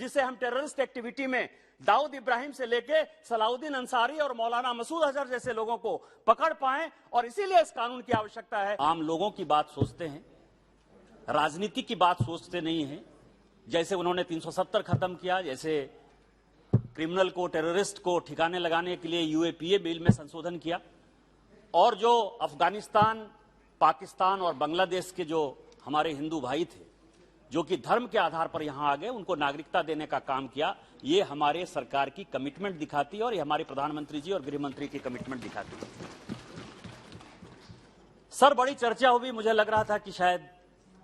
जिसे हम terrorist activity में दाऊद इब्राहिम से लेके सलाउद्दीन अंसारी और मौलाना मसूद अजहर जैसे लोगों को पकड़ पाएं, और इसीलिए इस कानून की आवश्यकता है। आम लोगों की बात सोचते हैं, राजनीति की बात सोचते नहीं हैं। जैसे उन्होंने 370 खत्म किया, जैसे क्रिमिनल को, टेररिस्ट को ठिकाने लगाने के लिए यूएपीए बिल में संशोधन किया, और जो अफगानिस्तान, पाकिस्तान और बांग्लादेश के जो हमारे हिंदू भाई थे जो कि धर्म के आधार पर यहां आ गए, उनको नागरिकता देने का काम किया। ये हमारे सरकार की कमिटमेंट दिखाती है और ये हमारे प्रधानमंत्री जी और गृह मंत्री की कमिटमेंट दिखाती है। सर, बड़ी चर्चा हुई, मुझे लग रहा था कि शायद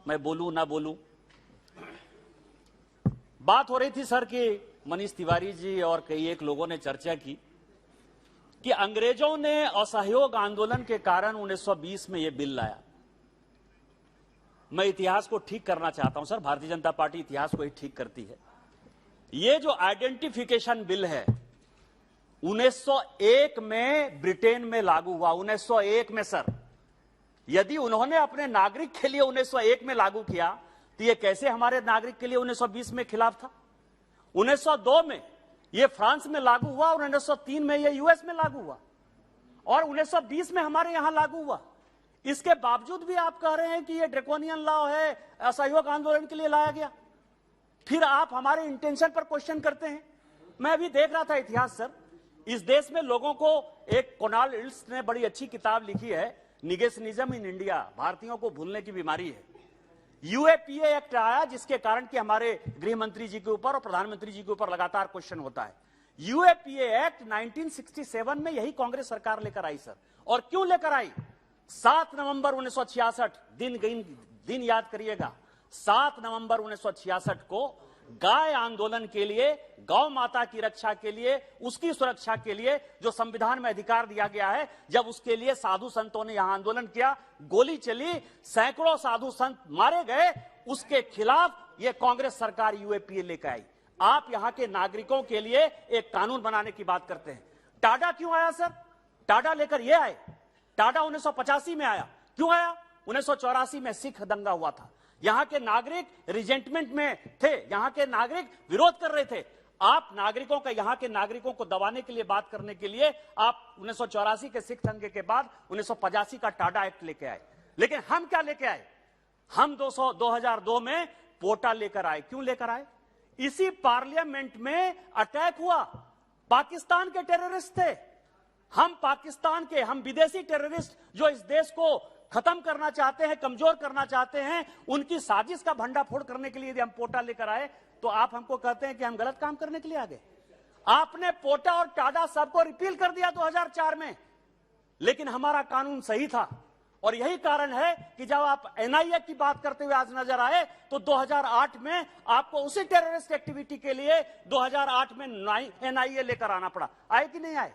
मैं बोलूं ना बोलूं। बात हो रही थी सर कि मनीष तिवारी जी और कई एक लोगों ने चर्चा की कि अंग्रेजों ने असहयोग आंदोलन के कारण 1920 में यह बिल लाया। मैं इतिहास को ठीक करना चाहता हूं सर, भारतीय जनता पार्टी इतिहास को ही ठीक करती है। ये जो आइडेंटिफिकेशन बिल है 1901 में ब्रिटेन में लागू हुआ। 1901 में सर, यदि उन्होंने अपने नागरिक के लिए 1901 में लागू किया तो ये कैसे हमारे नागरिक के लिए 1920 में खिलाफ था? 1902 में ये फ्रांस में लागू हुआ और 1903 में ये यूएस में लागू हुआ और 1920 में हमारे यहां लागू हुआ। इसके बावजूद भी आप कह रहे हैं कि ये ड्रैकोनियन लॉ है, असहयोग आंदोलन के लिए लाया गया। फिर आप हमारे इंटेंशन पर क्वेश्चन करते हैं। मैं अभी देख रहा था इतिहास सर, इस देश में लोगों को, एक कोनाल इल्स ने बड़ी अच्छी किताब लिखी है, निगेशनिज्म इन इंडिया, भारतीयों को भूलने की बीमारी है। यूएपीए एक्ट आया जिसके कारण कि हमारे गृह मंत्री जी के ऊपर और प्रधानमंत्री जी के ऊपर लगातार क्वेश्चन होता है। यूएपीए एक्ट 1967 में यही कांग्रेस सरकार लेकर आई सर। और क्यों लेकर आई? 7 नवंबर 1966, दिन याद करिएगा, 7 नवंबर 1966 को गाय आंदोलन के लिए, गौ माता की रक्षा के लिए, उसकी सुरक्षा के लिए जो संविधान में अधिकार दिया गया है, जब उसके लिए साधु संतों ने यहां आंदोलन किया, गोली चली, सैकड़ों साधु संत मारे गए, उसके खिलाफ यह कांग्रेस सरकार यूएपीए लेकर आई। आप यहां के नागरिकों के लिए एक कानून बनाने की बात करते हैं। टाडा क्यों आया सर? टाडा लेकर यह आए। टाडा 1985 में आया। क्यों आया? 1984 में सिख दंगा हुआ था। यहां के नागरिक रिजेंटमेंट में थे, यहां के नागरिक विरोध कर रहे थे। आप नागरिकों का, यहां के नागरिकों को दबाने के लिए, बात करने के लिए आप 1984 के सिख दंगे के बाद 1985 का टाडा एक्ट लेके आए। लेकिन हम क्या लेके आए? हम 2002 में पोटा लेकर आए। क्यों लेकर आए? इसी पार्लियामेंट में अटैक हुआ, पाकिस्तान के टेररिस्ट थे। हम पाकिस्तान के, हम विदेशी टेररिस्ट जो इस देश को खत्म करना चाहते हैं, कमजोर करना चाहते हैं, उनकी साजिश का भंडाफोड़ करने के लिए यदि हम पोटा लेकर आए तो आप हमको कहते हैं कि हम गलत काम करने के लिए आ गए। आपने पोटा और टाडा सबको रिपील कर दिया 2004 में, लेकिन हमारा कानून सही था। और यही कारण है कि जब आप एनआईए की बात करते हुए आज नजर आए तो 2008 में आपको उसी टेररिस्ट एक्टिविटी के लिए 2008 में एनआईए लेकर आना पड़ा। आए कि नहीं आए?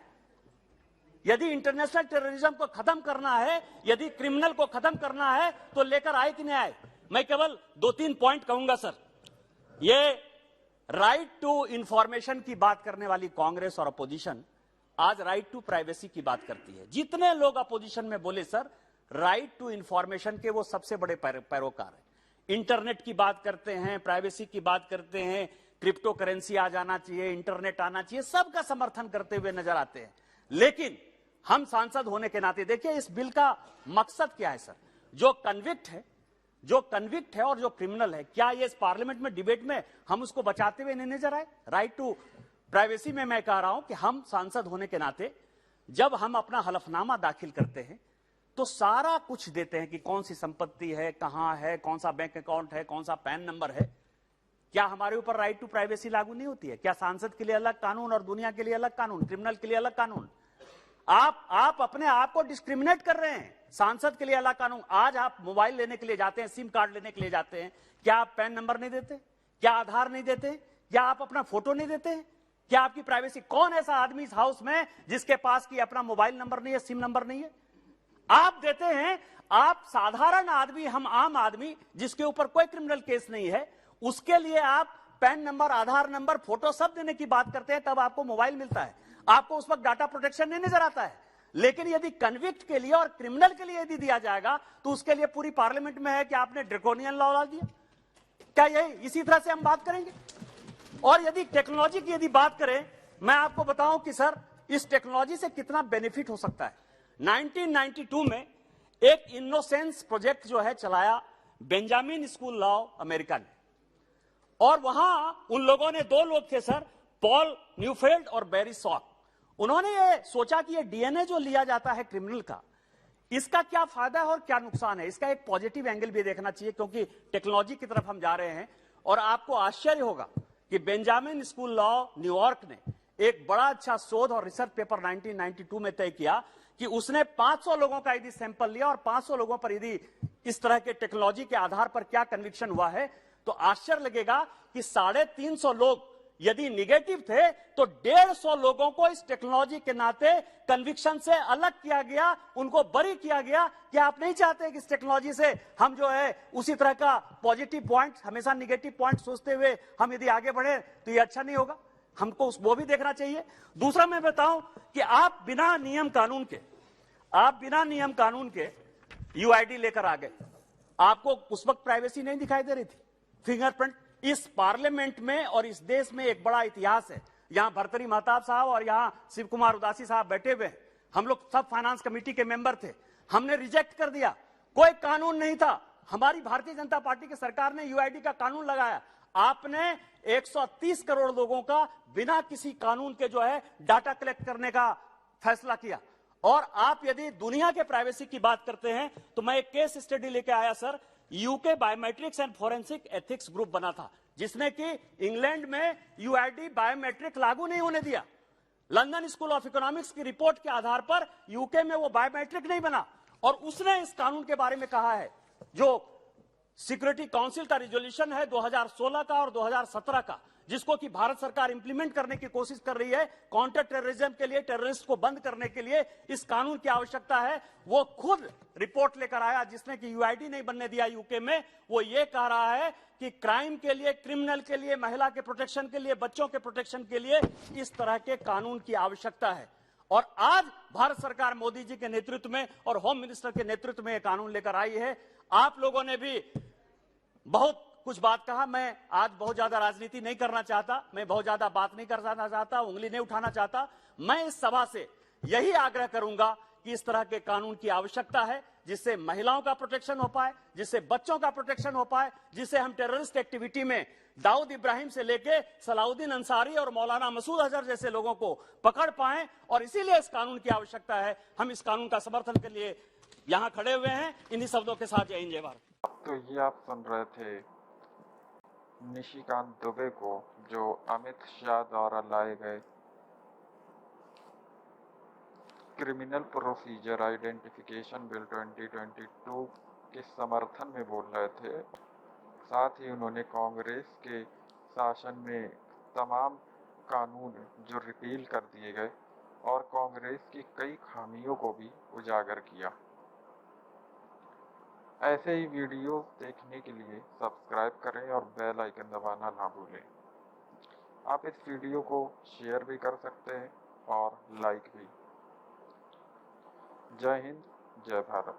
यदि इंटरनेशनल टेररिज्म को खत्म करना है, यदि क्रिमिनल को खत्म करना है तो लेकर आए कि नहीं आए? मैं केवल 2-3 पॉइंट कहूंगा सर। ये राइट टू इंफॉर्मेशन की बात करने वाली कांग्रेस और अपोजिशन आज राइट टू प्राइवेसी की बात करती है। जितने लोग अपोजिशन में बोले सर, राइट टू इंफॉर्मेशन के वो सबसे बड़े पैरोकार है। इंटरनेट की बात करते हैं, प्राइवेसी की बात करते हैं, क्रिप्टो करेंसी आ जाना चाहिए, इंटरनेट आना चाहिए, सबका समर्थन करते हुए नजर आते हैं। लेकिन हम सांसद होने के नाते देखिए इस बिल का मकसद क्या है सर? जो कन्विक्ट है और जो क्रिमिनल है, क्या ये इस पार्लियामेंट में डिबेट में हम उसको बचाते हुए नहीं नजर आए? राइट टू प्राइवेसी में मैं कह रहा हूं कि हम सांसद होने के नाते जब हम अपना हलफनामा दाखिल करते हैं तो सारा कुछ देते हैं कि कौन सी संपत्ति है, कहां है, कौन सा बैंक अकाउंट है, कौन सा पैन नंबर है। क्या हमारे ऊपर राइट टू प्राइवेसी लागू नहीं होती है? क्या सांसद के लिए अलग कानून और दुनिया के लिए अलग कानून, क्रिमिनल के लिए अलग कानून? आप अपने आप को डिस्क्रिमिनेट कर रहे हैं। सांसद के लिए अलग कानून। आज आप मोबाइल लेने के लिए जाते हैं, सिम कार्ड लेने के लिए जाते हैं, क्या आप पैन नंबर नहीं देते? क्या आधार नहीं देते? क्या आप अपना फोटो नहीं देते? क्या आपकी प्राइवेसी? कौन ऐसा आदमी इस हाउस में जिसके पास की अपना मोबाइल नंबर नहीं है, सिम नंबर नहीं है? आप देते हैं। आप साधारण आदमी, हम आम आदमी जिसके ऊपर कोई क्रिमिनल केस नहीं है, उसके लिए आप पैन नंबर, आधार नंबर, फोटो सब देने की बात करते हैं, तब आपको मोबाइल मिलता है। आपको उस वक्त डाटा प्रोटेक्शन नहीं नजर आता है। लेकिन यदि कन्विक्ट के लिए और क्रिमिनल के लिए यदि दिया जाएगा तो उसके लिए पूरी पार्लियामेंट में है कि आपने ड्रैकोनियन लॉ ला दिया। क्या यही इसी तरह से हम बात करेंगे? और यदि टेक्नोलॉजी की यदि बात करें, मैं आपको बताऊं कि सर इस टेक्नोलॉजी से कितना बेनिफिट हो सकता है। 1992 में एक इनोसेंस प्रोजेक्ट जो है चलाया बेंजामिन स्कूल लॉ अमेरिका ने, और वहां उन लोगों ने, दो लोग थे सर, पॉल न्यूफेल्ड और बैरी सॉक। उन्होंने ये सोचा कि ये डीएनए जो लिया जाता है क्रिमिनल का, इसका क्या फायदा है और क्या नुकसान है। इसका एक पॉजिटिव एंगल भी देखना चाहिए, क्योंकि टेक्नोलॉजी की तरफ हम जा रहे हैं। और आपको आश्चर्य होगा कि बेंजामिन स्कूल लॉ न्यूयॉर्क ने एक बड़ा अच्छा शोध और रिसर्च पेपर 1992 में तय किया कि उसने 500 लोगों का यदि सैंपल लिया और 500 लोगों पर यदि इस तरह के टेक्नोलॉजी के आधार पर क्या कन्विक्शन हुआ है, तो आश्चर्य लगेगा कि 350 लोग यदि निगेटिव थे तो 150 लोगों को इस टेक्नोलॉजी के नाते कन्विक्शन से अलग किया गया, उनको बरी किया गया कि आप नहीं चाहते कि इस टेक्नोलॉजी से हम जो है उसी तरह का पॉजिटिव पॉइंट, हमेशा निगेटिव पॉइंट सोचते हुए हम यदि आगे बढ़े तो ये अच्छा नहीं होगा। हमको वो भी देखना चाहिए। दूसरा मैं बताऊं कि आप बिना नियम कानून के यूआईडी लेकर आ गए। आपको उस वक्त प्राइवेसी नहीं दिखाई दे रही थी, फिंगरप्रिंट। इस पार्लियामेंट में और इस देश में एक बड़ा इतिहास है। यहां भर्तृहरि महताब साहब और यहां शिव कुमार उदासी साहब बैठे हुए हैं। हम लोग सब फाइनेंस कमेटी के मेंबर थे, हमने रिजेक्ट कर दिया। कोई कानून नहीं था। हमारी भारतीय जनता पार्टी की सरकार ने यूआईडी का कानून लगाया। आपने 130 करोड़ लोगों का बिना किसी कानून के जो है डाटा कलेक्ट करने का फैसला किया। और आप यदि दुनिया के प्राइवेसी की बात करते हैं तो मैं एक केस स्टडी लेके आया sir. UK biometrics and forensic ethics group बना था, जिसने कि इंग्लैंड में यूआईडी बायोमेट्रिक लागू नहीं होने दिया। लंदन स्कूल ऑफ इकोनॉमिक्स की रिपोर्ट के आधार पर यूके में वो बायोमेट्रिक नहीं बना, और उसने इस कानून के बारे में कहा है जो सिक्योरिटी काउंसिल का रिजोल्यूशन है 2016 का और 2017 का, जिसको कि भारत सरकार इंप्लीमेंट करने की कोशिश कर रही है काउंटर टेररिज्म के लिए, टेररिस्ट को बंद करने के लिए इस कानून की आवश्यकता है। वो खुद रिपोर्ट लेकर आया, जिसने कि यूआईडी नहीं बनने दिया यूके में। वो ये कह रहा है कि क्राइम के लिए, क्रिमिनल के लिए, महिला के प्रोटेक्शन के लिए, बच्चों के प्रोटेक्शन के लिए इस तरह के कानून की आवश्यकता है। और आज भारत सरकार मोदी जी के नेतृत्व में और होम मिनिस्टर के नेतृत्व में यह कानून लेकर आई है। आप लोगों ने भी बहुत कुछ बात कहा। मैं आज बहुत ज्यादा राजनीति नहीं करना चाहता, मैं बहुत ज्यादा बात नहीं करना चाहता, उंगली नहीं उठाना चाहता। मैं इस सभा से यही आग्रह करूंगा कि इस तरह के कानून की आवश्यकता है, जिससे महिलाओं का प्रोटेक्शन हो पाए, जिससे बच्चों का प्रोटेक्शन हो पाए, जिससे हम टेररिस्ट एक्टिविटी में दाऊद इब्राहिम से लेके सलाउद्दीन अंसारी और मौलाना मसूद अजहर जैसे लोगों को पकड़ पाएं। और इसीलिए इस कानून की आवश्यकता है। हम इस कानून का समर्थन के लिए यहां खड़े हुए हैं। इन्हीं शब्दों के साथ जय हिंद जय भारत। तो ये आप सुन रहे थे निशिकांत दुबे को, जो अमित शाह द्वारा लाए गए क्रिमिनल प्रोसीजर आइडेंटिफिकेशन बिल 2022 के समर्थन में बोल रहे थे। साथ ही उन्होंने कांग्रेस के शासन में तमाम कानून जो रिपील कर दिए गए और कांग्रेस की कई खामियों को भी उजागर किया। ऐसे ही वीडियो देखने के लिए सब्सक्राइब करें और बेल आइकन दबाना ना भूलें। आप इस वीडियो को शेयर भी कर सकते हैं और लाइक भी। जय हिंद, जय भारत।